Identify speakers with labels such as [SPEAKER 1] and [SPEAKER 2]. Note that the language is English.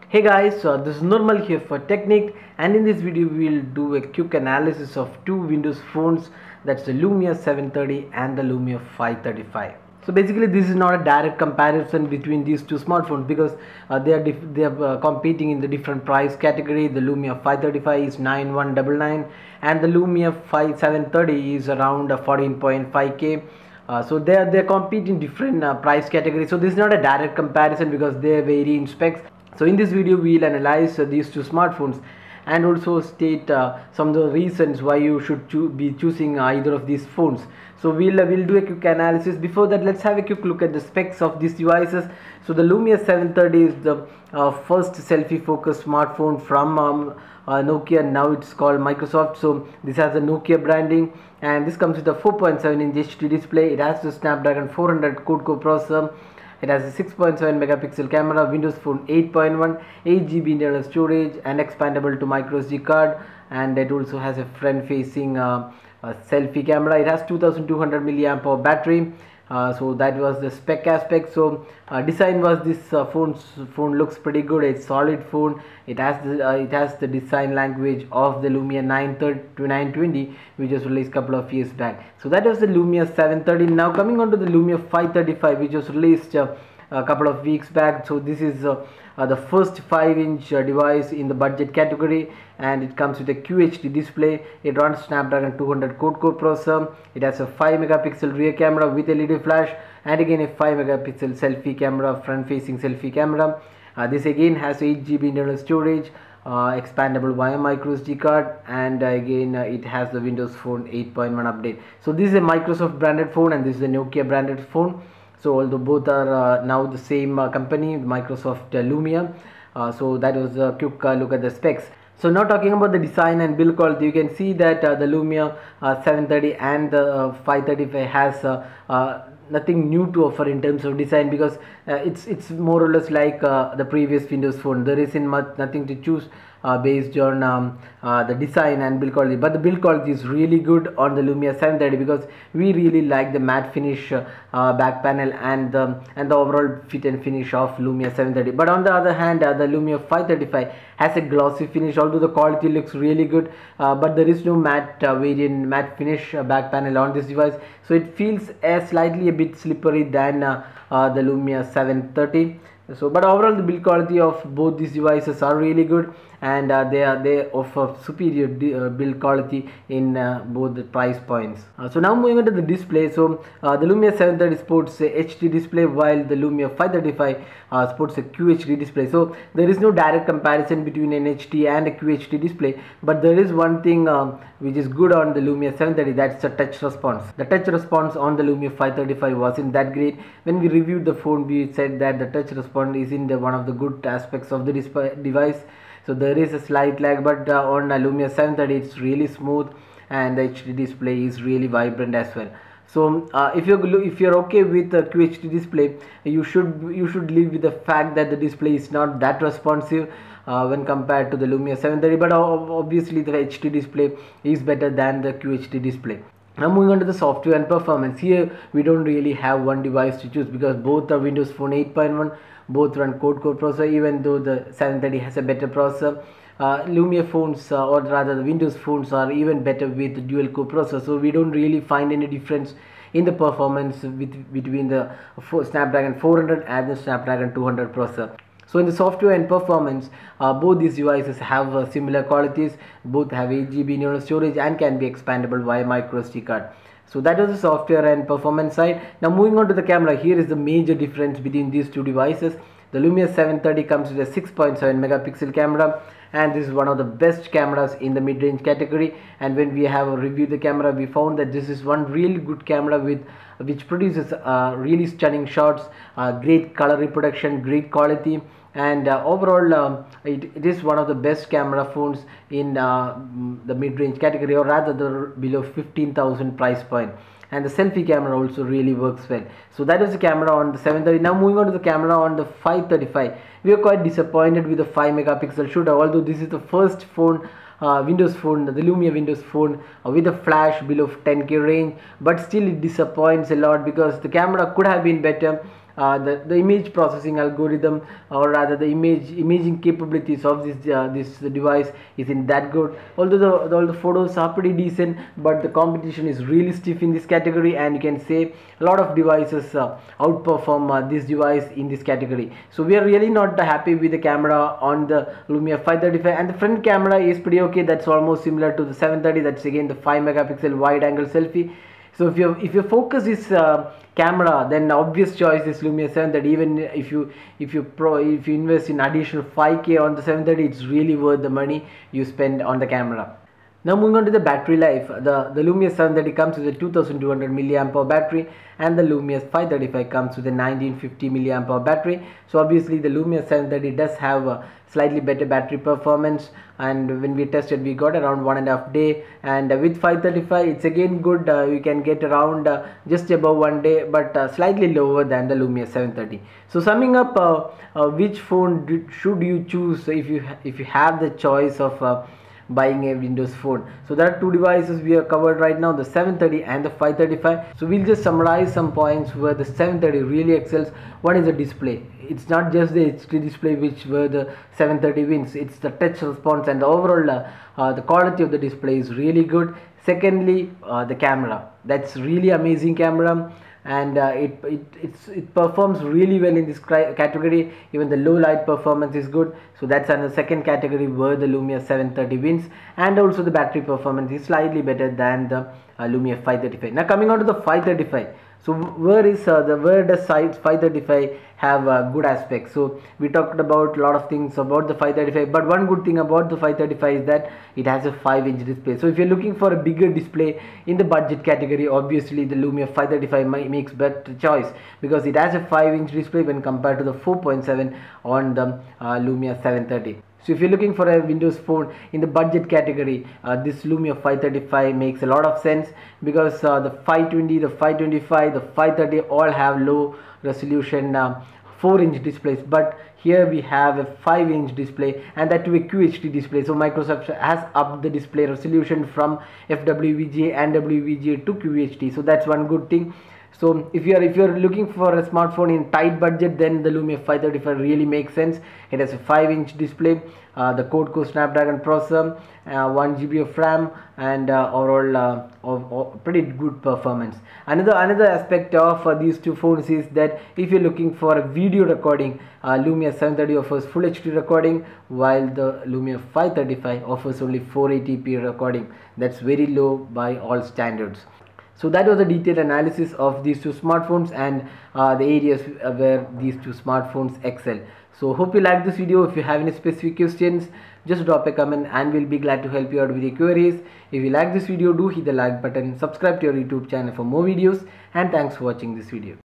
[SPEAKER 1] Hey guys, this is Normal here for Technique, and in this video we will do a quick analysis of two Windows phones, that's the Lumia 730 and the Lumia 535. So basically this is not a direct comparison between these two smartphones because they are competing in the different price category. The Lumia 535 is 9199 and the Lumia 5730 is around 14.5k. So they're competing different price categories. So this is not a direct comparison because they vary in specs. So in this video we will analyze these two smartphones and also state some of the reasons why you should be choosing either of these phones. So we'll do a quick analysis. Before that, let's have a quick look at the specs of these devices. So the Lumia 730 is the first selfie focused smartphone from Nokia. Now it's called Microsoft. So this has a Nokia branding, and this comes with a 4.7-inch HD display. It has the Snapdragon 400 quad-core processor. It has a 6.7 megapixel camera, Windows Phone 8.1, 8GB internal storage, and expandable to microSD card. And it also has a front-facing selfie camera. It has 2200 milliamp hour battery. So that was the spec aspect. So design was this phone looks pretty good. It's solid phone. It has the design language of the Lumia 930 to 920, which was released a couple of years back. So that was the Lumia 730. Now coming on to the Lumia 535, which was released a couple of weeks back. So this is the first 5-inch device in the budget category, and it comes with a QHD display. It runs Snapdragon 200 quad-core processor. It has a 5 megapixel rear camera with LED flash, and again a 5 megapixel selfie camera, front-facing selfie camera. This again has 8GB internal storage, expandable via microSD card, and again it has the Windows Phone 8.1 update. So this is a Microsoft branded phone and this is a Nokia branded phone. So although both are now the same company, Microsoft Lumia. So that was a quick look at the specs. So now talking about the design and build quality, you can see that the Lumia 730 and the 535 has nothing new to offer in terms of design, because it's more or less like the previous Windows Phone. There isn't nothing to choose based on the design and build quality, but the build quality is really good on the Lumia 730 because we really like the matte finish back panel and the overall fit and finish of Lumia 730. But on the other hand, the Lumia 535 has a glossy finish, although the quality looks really good, but there is no matte matte finish back panel on this device, so it feels slightly a bit slippery than the Lumia 730. So but overall the build quality of both these devices are really good, and they offer superior build quality in both the price points. So now moving on to the display. So the Lumia 730 sports a HD display, while the Lumia 535 sports a QHD display. So there is no direct comparison between an HD and a QHD display, but there is one thing which is good on the Lumia 730, that's the touch response. The touch response on the Lumia 535 wasn't that great. When we reviewed the phone, we said that the touch response isn't one of the good aspects of the device. So there is a slight lag, but on Lumia 730 it's really smooth, and the HD display is really vibrant as well. So if you're okay with the QHD display, you should live with the fact that the display is not that responsive when compared to the Lumia 730, but obviously the HD display is better than the QHD display. Now moving on to the software and performance. Here we don't really have one device to choose because both are Windows Phone 8.1, both run quad-core processor, even though the 730 has a better processor. Lumia phones or rather the Windows phones are even better with the dual core processor, so we don't really find any difference in the performance between the Snapdragon 400 and the Snapdragon 200 processor. So in the software and performance, both these devices have similar qualities. Both have 8GB internal storage and can be expandable via microSD card. So that was the software and performance side. Now moving on to the camera, here is the major difference between these two devices. The Lumia 730 comes with a 6.7 megapixel camera, and this is one of the best cameras in the mid-range category. And when we have reviewed the camera, we found that this is one really good camera which produces really stunning shots, great color reproduction, great quality, and overall it is one of the best camera phones in the mid-range category, or rather the below 15,000 price point. And the selfie camera also really works well. So that is the camera on the 730. Now moving on to the camera on the 535, we are quite disappointed with the 5 megapixel shooter, although this is the first phone Windows Phone, the Lumia Windows Phone with a flash below 10k range, but still it disappoints a lot because the camera could have been better. the image processing algorithm, or rather the imaging capabilities of this device isn't that good. Although all the photos are pretty decent, but the competition is really stiff in this category, and you can say a lot of devices outperform this device in this category. So we are really not happy with the camera on the Lumia 535, and the front camera is pretty okay. That's almost similar to the 730. That's again the 5 megapixel wide angle selfie. So if your focus is camera, then obvious choice is Lumia 730. Even if you invest in additional 5k on the 730, it's really worth the money you spend on the camera. Now moving on to the battery life, the Lumia 730 comes with a 2200 milliamp hour battery, and the Lumia 535 comes with a 1950 milliamp hour battery. So obviously the Lumia 730 does have a slightly better battery performance, and when we tested we got around 1.5 day, and with 535 it's again good. You can get around just above 1 day, but slightly lower than the Lumia 730. So summing up, which phone should you choose if you have the choice of buying a Windows phone? So there are two devices we have covered right now, the 730 and the 535. So we'll just summarize some points where the 730 really excels. One is the display. It's not just the HD display where the 730 wins. It's the touch response, and the overall the quality of the display is really good. Secondly, the camera. That's really amazing camera, and it performs really well in this category. Even the low light performance is good. So that's another second category where the Lumia 730 wins, and also the battery performance is slightly better than the Lumia 535. Now coming on to the 535. So where does 535 have good aspects? So we talked about a lot of things about the 535, but one good thing about the 535 is that it has a 5-inch display. So if you're looking for a bigger display in the budget category, obviously the Lumia 535 makes better choice, because it has a 5-inch display when compared to the 4.7 on the Lumia 730. So if you're looking for a Windows phone in the budget category, this Lumia 535 makes a lot of sense, because the 520, the 525, the 530 all have low resolution 4-inch displays, but here we have a 5-inch display, and that to a QHD display. So Microsoft has upped the display resolution from FWVGA and WVGA to QHD. So that's one good thing. So if you're looking for a smartphone in tight budget, then the Lumia 535 really makes sense. It has a 5-inch display, the quad-core Snapdragon processor, 1 GB of RAM, and overall pretty good performance. Another aspect of these two phones is that if you're looking for a video recording, Lumia 730 offers Full HD recording, while the Lumia 535 offers only 480p recording. That's very low by all standards. So that was a detailed analysis of these two smartphones and the areas where these two smartphones excel. So hope you like this video. If you have any specific questions, just drop a comment and we'll be glad to help you out with your queries. If you like this video, do hit the like button, subscribe to our YouTube channel for more videos, and thanks for watching this video.